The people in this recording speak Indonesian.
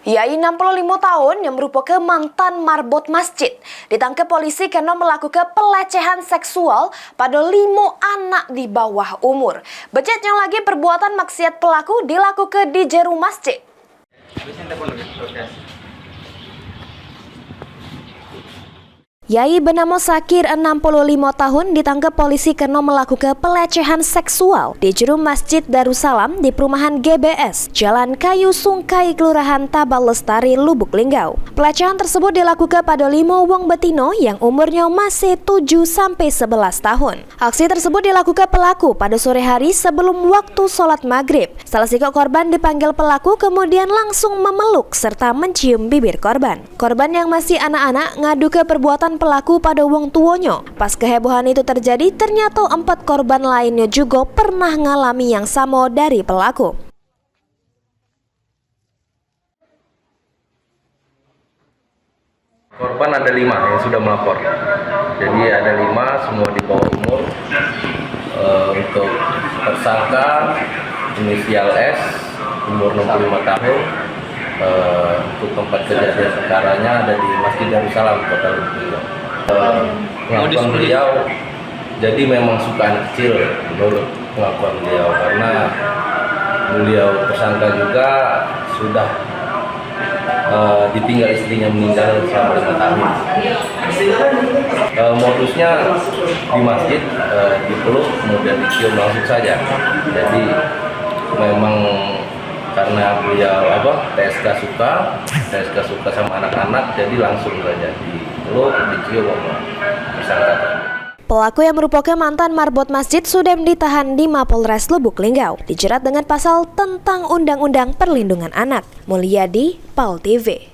Yai 65 tahun yang merupakan mantan marbot masjid ditangkap polisi karena melakukan pelecehan seksual pada 5 anak di bawah umur. Becetnya lagi perbuatan maksiat pelaku dilakukan di jero masjid. Yai bernama Sakir 65 tahun ditangkap polisi karena melakukan pelecehan seksual di jero Masjid Darussalam di perumahan GBS, Jalan Kayu Sungkai, Kelurahan Tabal Lestari, Lubuk Linggau. Pelecehan tersebut dilakukan pada 5 wong betino yang umurnya masih 7-11 tahun. Aksi tersebut dilakukan pelaku pada sore hari sebelum waktu sholat maghrib. Salah satu korban dipanggil pelaku kemudian langsung memeluk serta mencium bibir korban. Korban yang masih anak-anak ngadu ke perbuatan pelaku pada wong tuonyo. Pas kehebohan itu terjadi, ternyata 4 korban lainnya juga pernah ngalami yang sama dari pelaku. Korban ada 5 yang sudah melapor. Jadi ada 5 semua di bawah umur. Untuk tersangka inisial S umur 65 tahun. Untuk tempat kejadian perkaranya ada di Masjid Darussalam, Kota Lubuk Linggau. Pengakuan beliau, jadi memang suka anak kecil menurut pengakuan beliau, karena beliau tersangka juga sudah ditinggal istrinya meninggal selama 5 tahun. Modusnya di masjid, dipeluk kemudian dicium langsung saja. Jadi memang karena beliau TSK suka sama anak-anak, jadi langsung saja dipeluk, dicium sama tersangka. Pelaku yang merupakan mantan marbot masjid sudah ditahan di Mapolres Lubuk Linggau, dijerat dengan pasal tentang Undang-Undang Perlindungan Anak. Mulyadi, PAL TV.